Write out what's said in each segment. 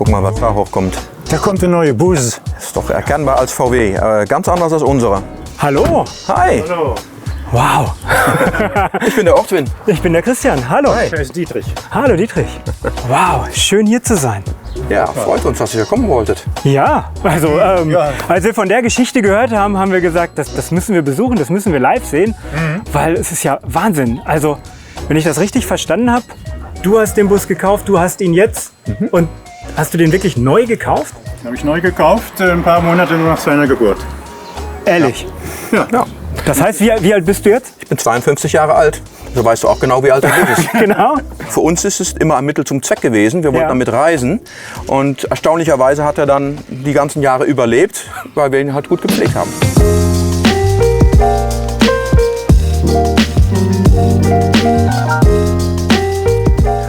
Guck mal, was da hochkommt. Da kommt der neue Bus. Ist doch erkennbar als VW. Ganz anders als unserer. Hallo. Hi. Hallo. Wow. Ich bin der Ortwin. Ich bin der Christian. Hallo. Hi. Ich heiße Dietrich. Hallo Dietrich. Wow, schön hier zu sein. Ja, freut uns, dass ihr kommen wolltet. Ja, also als wir von der Geschichte gehört haben, haben wir gesagt, das müssen wir besuchen, das müssen wir live sehen, weil es ist ja Wahnsinn. Also, wenn ich das richtig verstanden habe, du hast den Bus gekauft, du hast ihn jetzt und hast du den wirklich neu gekauft? Den habe ich neu gekauft, ein paar Monate nach seiner Geburt. Ehrlich? Ja. Das heißt, wie alt bist du jetzt? Ich bin 52 Jahre alt. So weißt du auch genau, wie alt du bist. Genau. Für uns ist es immer ein Mittel zum Zweck gewesen. Wir wollten damit reisen. Und erstaunlicherweise hat er dann die ganzen Jahre überlebt, weil wir ihn halt gut gepflegt haben.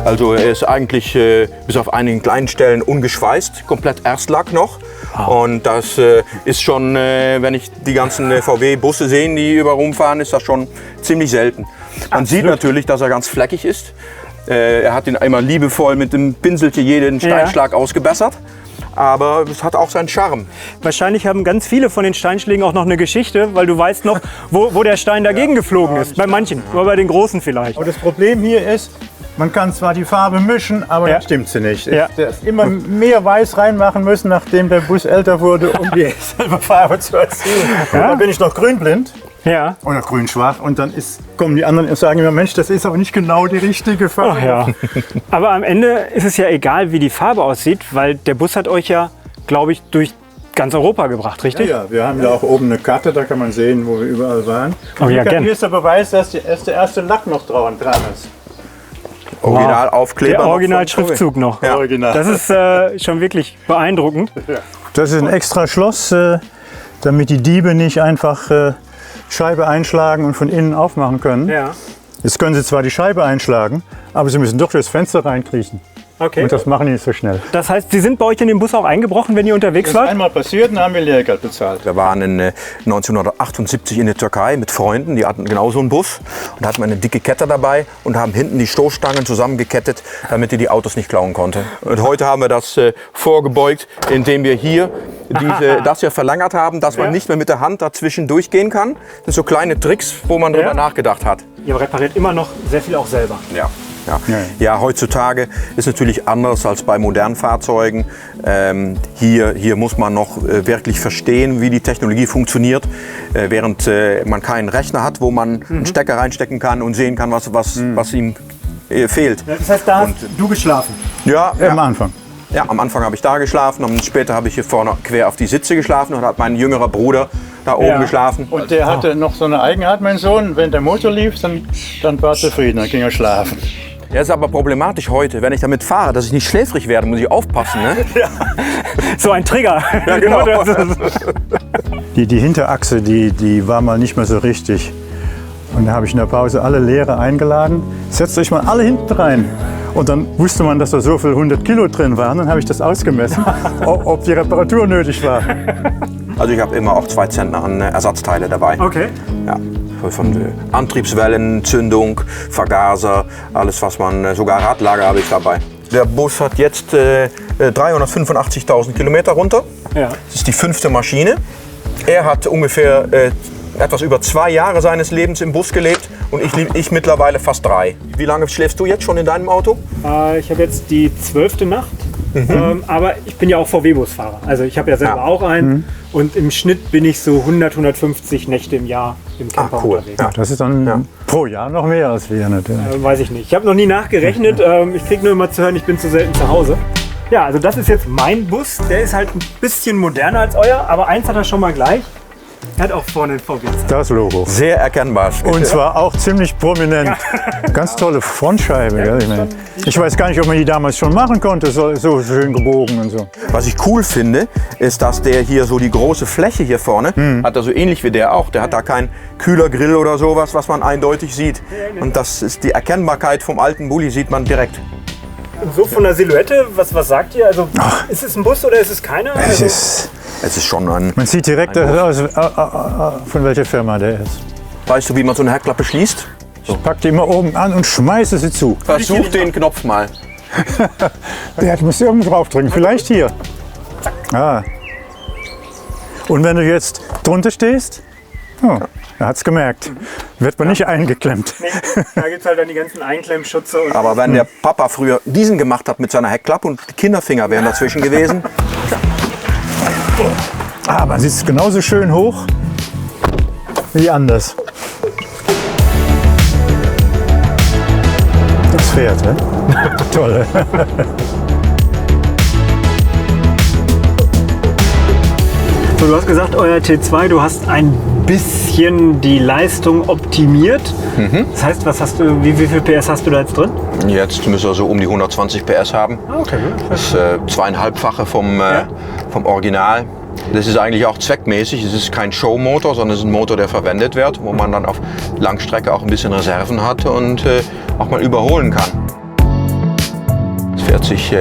Also er ist eigentlich bis auf einigen kleinen Stellen ungeschweißt, komplett Erstlack noch. Und das ist schon, wenn ich die ganzen VW-Busse sehe, die über rumfahren, ist das schon ziemlich selten. Man sieht natürlich, dass er ganz fleckig ist. Er hat ihn einmal liebevoll mit dem Pinselchen jeden Steinschlag ausgebessert. Aber es hat auch seinen Charme. Wahrscheinlich haben ganz viele von den Steinschlägen auch noch eine Geschichte, weil du weißt noch, wo der Stein dagegen geflogen ist. Bei manchen, aber bei den Großen vielleicht. Aber das Problem hier ist, man kann zwar die Farbe mischen, aber dann stimmt sie nicht. Ja. Der ist immer mehr Weiß reinmachen müssen, nachdem der Bus älter wurde, um die selbe Farbe zu erzielen. Ja. Dann bin ich noch grünblind Ja. oder grünschwach und dann kommen die anderen und sagen immer, Mensch, das ist aber nicht genau die richtige Farbe. Ach ja. Aber am Ende ist es ja egal, wie die Farbe aussieht, weil der Bus hat euch ja, glaube ich, durch ganz Europa gebracht, richtig? Ja, wir haben ja auch oben eine Karte, da kann man sehen, wo wir überall waren. Oh, ja, gern. Hier ist der Beweis, dass der erste Lack noch dran ist. Originalaufkleber. Der Originalschriftzug noch. Ja. Original. Das ist schon wirklich beeindruckend. Das ist ein extra Schloss, damit die Diebe nicht einfach Scheibe einschlagen und von innen aufmachen können. Ja. Jetzt können sie zwar die Scheibe einschlagen, aber sie müssen doch durchs Fenster reinkriechen. Okay. Und das machen die nicht so schnell. Das heißt, Sie sind bei euch in den Bus auch eingebrochen, wenn ihr unterwegs Das ist wart? einmal passiert und haben wir Lehrgeld bezahlt. Wir waren 1978 in der Türkei mit Freunden, die hatten genau so einen Bus. Und da hatten wir eine dicke Kette dabei und haben hinten die Stoßstangen zusammengekettet, damit die Autos nicht klauen konnten. Und heute haben wir das vorgebeugt, indem wir hier das hier verlängert haben, dass man nicht mehr mit der Hand dazwischen durchgehen kann. Das sind so kleine Tricks, wo man drüber nachgedacht hat. Ihr repariert immer noch sehr viel auch selber. Ja. Ja, heutzutage ist natürlich anders als bei modernen Fahrzeugen. Hier muss man noch wirklich verstehen, wie die Technologie funktioniert, während man keinen Rechner hat, wo man einen Stecker reinstecken kann und sehen kann, was ihm fehlt. Das heißt, da hast du geschlafen? Ja, Am Anfang. Ja, am Anfang habe ich da geschlafen und später habe ich hier vorne quer auf die Sitze geschlafen und hat mein jüngerer Bruder da oben geschlafen. Und der hatte noch so eine Eigenart, mein Sohn, wenn der Motor lief, dann war er zufrieden, dann ging er schlafen. Ja, ist aber problematisch heute, wenn ich damit fahre, dass ich nicht schläfrig werde, muss ich aufpassen. Ne? So ein Trigger. Ja, genau. Die Hinterachse, die war mal nicht mehr so richtig. Und da habe ich in der Pause alle Lehrer eingeladen. Setzt euch mal alle hinten rein. Und dann wusste man, dass da so viel 100 Kilo drin waren. Dann habe ich das ausgemessen, ob die Reparatur nötig war. Also ich habe immer auch 2 Zentner an Ersatzteile dabei. Okay. Ja, von Antriebswellen, Zündung, Vergaser, alles was man, sogar Radlager habe ich dabei. Der Bus hat jetzt 385.000 Kilometer runter. Ja. Das ist die 5. Maschine. Er hat ungefähr etwas über 2 Jahre seines Lebens im Bus gelebt und ich mittlerweile fast 3. Wie lange schläfst du jetzt schon in deinem Auto? Ich habe jetzt die 12. Nacht. Aber ich bin ja auch VW-Busfahrer. Also ich habe ja selber auch einen. Und im Schnitt bin ich so 100, 150 Nächte im Jahr im Camper unterwegs. Ja, das ist dann pro Jahr noch mehr als wir natürlich. Weiß ich nicht. Ich habe noch nie nachgerechnet. Ich kriege nur immer zu hören, ich bin zu selten zu Hause. Ja, also das ist jetzt mein Bus. Der ist halt ein bisschen moderner als euer. Aber eins hat er schon mal gleich. Er hat auch vorne ein VW. Das Logo. Sehr erkennbar. Und zwar auch ziemlich prominent. Ganz tolle Frontscheibe. Gell? Ich weiß gar nicht, ob man die damals schon machen konnte, so schön gebogen und so. Was ich cool finde, ist, dass der hier so die große Fläche hier vorne hat, er so ähnlich wie der auch. Der hat da keinen Kühlergrill oder sowas, was man eindeutig sieht. Und das ist die Erkennbarkeit vom alten Bulli, sieht man direkt. Und so von der Silhouette, was sagt ihr? Also ist es ein Bus oder ist es keiner? Es ist schon ein... Man sieht direkt aus, von welcher Firma der ist. Weißt du, wie man so eine Heckklappe schließt? Ich pack die immer oben an und schmeiße sie zu. Versuch den Knopf mal. Der muss irgendwo draufdrücken, vielleicht hier. Ah. Und wenn du jetzt drunter stehst, oh, er hat es gemerkt, wird man nicht eingeklemmt. Nee, da gibt es halt dann die ganzen Einklemmschutze. Und Aber wenn der Papa früher diesen gemacht hat mit seiner Heckklappe und die Kinderfinger wären dazwischen gewesen. Ah, man sitzt genauso schön hoch wie anders. Das Pferd, ne? Toll. So, du hast gesagt, euer T2, du hast ein bisschen die Leistung optimiert. Das heißt, wie viel PS hast du da jetzt drin? Jetzt müssen wir so um die 120 PS haben. Okay. Das 2,5-fache vom Original. Das ist eigentlich auch zweckmäßig. Es ist kein Showmotor, sondern es ist ein Motor, der verwendet wird, wo man dann auf Langstrecke auch ein bisschen Reserven hat und auch mal überholen kann. Es fährt sich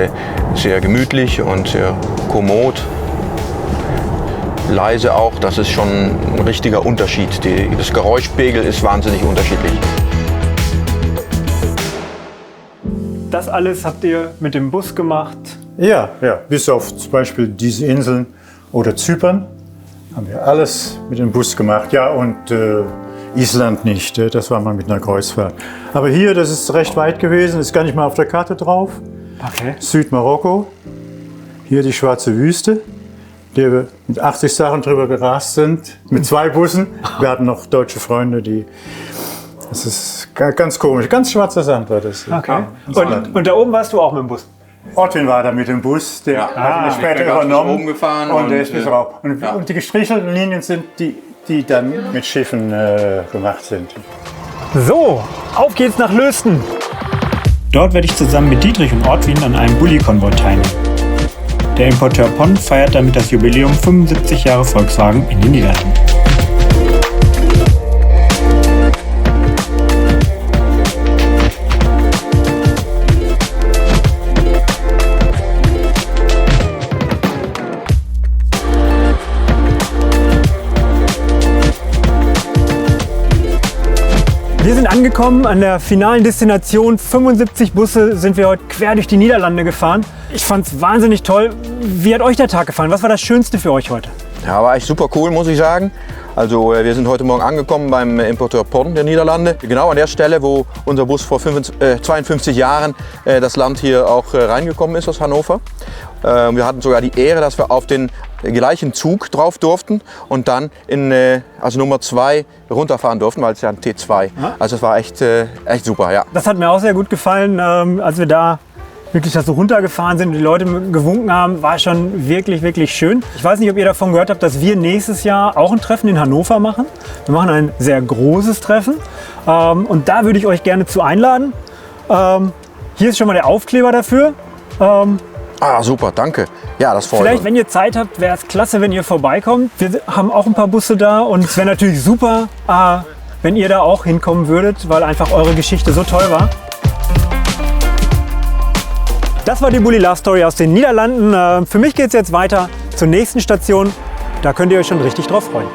sehr gemütlich und sehr kommod. Leise auch, das ist schon ein richtiger Unterschied. Das Geräuschpegel ist wahnsinnig unterschiedlich. Das alles habt ihr mit dem Bus gemacht? Ja, bis auf zum Beispiel diese Inseln oder Zypern haben wir alles mit dem Bus gemacht. Ja, und Island nicht, das war mal mit einer Kreuzfahrt. Aber hier, das ist recht weit gewesen, ist gar nicht mal auf der Karte drauf. Okay. Südmarokko, hier die Schwarze Wüste, der wir mit 80 Sachen drüber gerast sind, mit 2 Bussen. Wir hatten noch deutsche Freunde, das ist ganz komisch, ganz schwarzer Sand war das. Okay. Und da oben warst du auch mit dem Bus? Ortwin war da mit dem Bus, der hat ihn später übernommen und der ist bis rauf. Und die gestrichelten Linien sind die dann mit Schiffen gemacht sind. So, auf geht's nach Lösten. Dort werde ich zusammen mit Dietrich und Ortwin an einem Bulli-Konvoi teilnehmen. Der Importeur Pon feiert damit das Jubiläum 75 Jahre Volkswagen in den Niederlanden. Wir sind angekommen an der finalen Destination. 75 Busse sind wir heute quer durch die Niederlande gefahren. Ich fand es wahnsinnig toll. Wie hat euch der Tag gefallen? Was war das Schönste für euch heute? Ja, war echt super cool, muss ich sagen. Also wir sind heute Morgen angekommen beim Importeur Pon der Niederlande. Genau an der Stelle, wo unser Bus vor 52 Jahren das Land hier auch reingekommen ist aus Hannover. Wir hatten sogar die Ehre, dass wir auf den gleichen Zug drauf durften und dann als Nummer 2 runterfahren durften, weil es ja ein T2. Also es war echt super, ja. Das hat mir auch sehr gut gefallen, als wir da wirklich so runtergefahren sind und die Leute gewunken haben, war schon wirklich, wirklich schön. Ich weiß nicht, ob ihr davon gehört habt, dass wir nächstes Jahr auch ein Treffen in Hannover machen. Wir machen ein sehr großes Treffen und da würde ich euch gerne zu einladen. Hier ist schon mal der Aufkleber dafür. Super, danke. Ja, das freut uns. Vielleicht, wenn ihr Zeit habt, wäre es klasse, wenn ihr vorbeikommt. Wir haben auch ein paar Busse da und es wäre natürlich super, wenn ihr da auch hinkommen würdet, weil einfach eure Geschichte so toll war. Das war die Bulli Love Story aus den Niederlanden. Für mich geht es jetzt weiter zur nächsten Station. Da könnt ihr euch schon richtig drauf freuen.